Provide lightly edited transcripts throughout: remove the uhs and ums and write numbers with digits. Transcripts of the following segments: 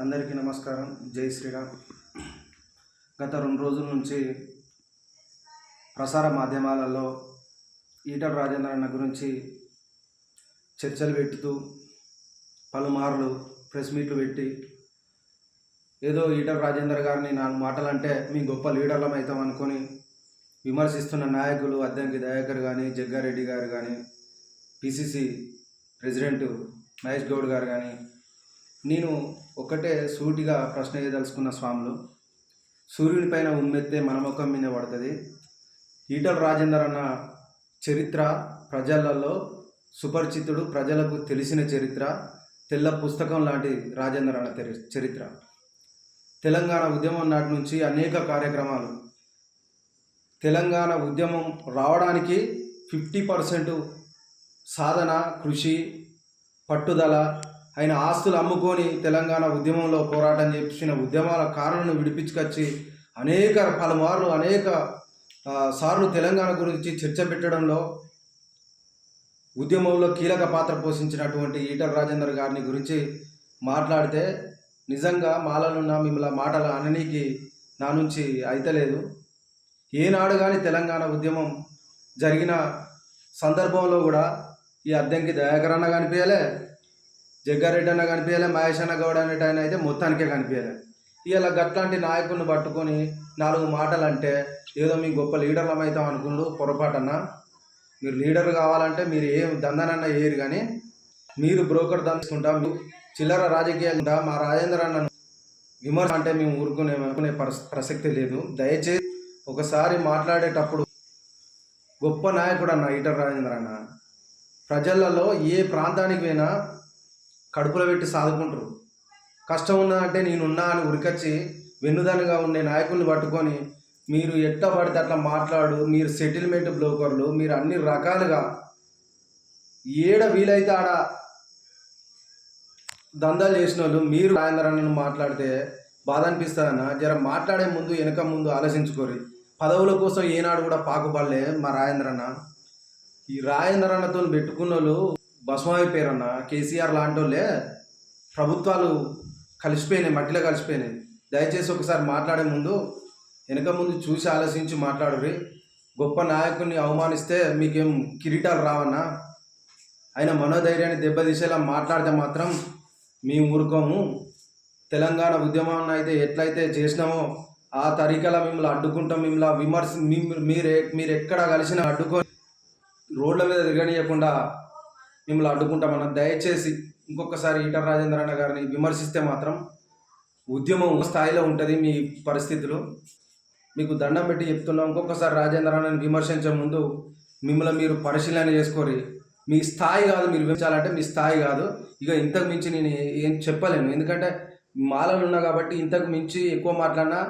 అందరికీ నమస్కారం. జై శ్రీరామ్. గత 2 రోజుల నుంచి ప్రసార మాధ్యమాలలో ఈటల రాజేందర్ అన్న గురించి చర్చలు పెట్టుతూ పలుమార్లు ప్రెస్ మీట్లు పెట్టి ఏదో ఈటల రాజేందర్ గారిని 4 మాటలంటే మీ గొప్ప లీడర్లం అవుతాం అనుకొని విమర్శిస్తున్న నాయకులు అద్దంకి దయాకర్ కానీ, జగ్గారెడ్డి గారు కానీ, పిసిసి ప్రెసిడెంట్ మహేష్ గౌడ్ గారు కానీ, నేను ఒకటే సూటిగా ప్రశ్న వేయదలుచుకున్న స్వాములు, సూర్యుని పైన ఉమ్మెత్తే మన ముఖం మీద పడుతుంది. ఈటల రాజేందర్ అన్న చరిత్ర ప్రజలలో సుపరిచితుడు, ప్రజలకు తెలిసిన చరిత్ర, తెల్ల పుస్తకం లాంటి రాజేందర్ అన్న చరిత్ర. తెలంగాణ ఉద్యమం నాటి నుంచి అనేక కార్యక్రమాలు, తెలంగాణ ఉద్యమం రావడానికి 50% సాధన, కృషి, పట్టుదల, ఆయన ఆస్తులు అమ్ముకొని తెలంగాణ ఉద్యమంలో పోరాటం చేసిన ఉద్యమాల కారణాలను విడిపించుకొచ్చి అనేక సార్లు తెలంగాణ గురించి చర్చ పెట్టడంలో ఉద్యమంలో కీలక పాత్ర పోషించినటువంటి ఈటల రాజేందర్ గారిని గురించి మాట్లాడితే నిజంగా మాలలున్న మిమ్మల్ని మాటలు అననీకి నా నుంచి అయితలేదు. ఏనాడు కానీ తెలంగాణ ఉద్యమం జరిగిన సందర్భంలో కూడా ఈ అద్దంకి దయాకర్ అన్న కనిపించలే, జగ్గారెడ్డి అన్న కనిపించలే, మహేష్ అన్న గౌడ్ అనేట ఆయన అయితే మొత్తానికే కనిపించలే. ఇలా గట్లాంటి నాయకుడిని పట్టుకొని 4 మాటలు అంటే ఏదో మీ గొప్ప లీడర్లం అవుతాం అనుకుంటూ పొరపాటన్నా. మీరు లీడర్ కావాలంటే మీరు ఏం దందనన్నా వేయరు, కానీ మీరు బ్రోకర్ దంచుకుంటా, చిల్లర రాజకీయాలు మా రాజేందర్ అన్నను విమర్శ అంటే మేము ఊరుకునే ప్రసక్తి లేదు. దయచేసి ఒకసారి మాట్లాడేటప్పుడు గొప్ప నాయకుడు అన్న ఈటల రాజేందర్ అన్న. ప్రజలలో ఏ ప్రాంతానికి పోయినా కడుపులో పెట్టి సాదుకుంటారు. కష్టం ఉన్నదంటే నేనున్నా అని ఉరికొచ్చి వెన్నుదన్నుగా ఉండే నాయకుల్ని పట్టుకొని మీరు ఎట్లా పడితే అట్లా మాట్లాడు, మీరు సెటిల్మెంట్ బ్రోకర్లు, మీరు అన్ని రకాలుగా ఏడ వీలైతే ఆడ దందాలు చేసిన వాళ్ళు మీరు రాజేందర్ అన్నను మాట్లాడితే బాధ అనిపిస్తుందన్న. జర మాట్లాడే ముందు వెనక ముందు ఆలోచించుకోరి. పదవుల కోసం ఏనాడు కూడా పాకుపడలే మా రాజేందర్ అన్న. ఈ రాజేందర్ అన్నతో పెట్టుకున్న వాళ్ళు భస్మైపోయారన్న. కేసీఆర్ లాంటి వాళ్ళే ప్రభుత్వాలు కలిసిపోయినాయి, మట్టిలో కలిసిపోయినాయి. దయచేసి ఒకసారి మాట్లాడే ముందు వెనక ముందు చూసి ఆలోచించి మాట్లాడుర్రి. గొప్ప నాయకుడిని అవమానిస్తే మీకేం కిరీటాలు రావన్నా. ఆయన మనోధైర్యాన్ని దెబ్బతీసేలా మాట్లాడితే మాత్రం మేము ఊరుకోము. తెలంగాణ ఉద్యమాన్ని అయితే ఎట్లయితే చేసినామో ఆ తరీకలా మిమ్మల్ని అడ్డుకుంటాం. మీరు ఎక్కడ కలిసినా అడ్డుకొని రోడ్ల మీద తిరగనీయకుండా మిమ్మల్ని అడ్డుకుంటామన్న. దయచేసి ఇంకొకసారి ఈటల రాజేందర్ అన్న గారిని విమర్శిస్తే మాత్రం ఉద్యమం స్థాయిలో ఉంటుంది. మీ పరిస్థితులు మీకు దండం పెట్టి చెప్తున్నాం. ఇంకొకసారి రాజేందర్ అన్నని విమర్శించే ముందు మిమ్మల్ని మీరు పరిశీలన చేసుకోరి. మీ స్థాయి కాదు, మీరు విమర్శించాలంటే మీ స్థాయి కాదు. ఇక ఇంతకు మించి నేను ఏం చెప్పలేను, ఎందుకంటే మాలలు ఉన్నా కాబట్టి ఇంతకు మించి ఎక్కువ మాట్లాడినా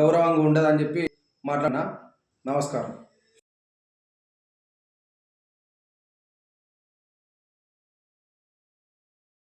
గౌరవంగా ఉండదని చెప్పి మాట్లాడినా. నమస్కారం.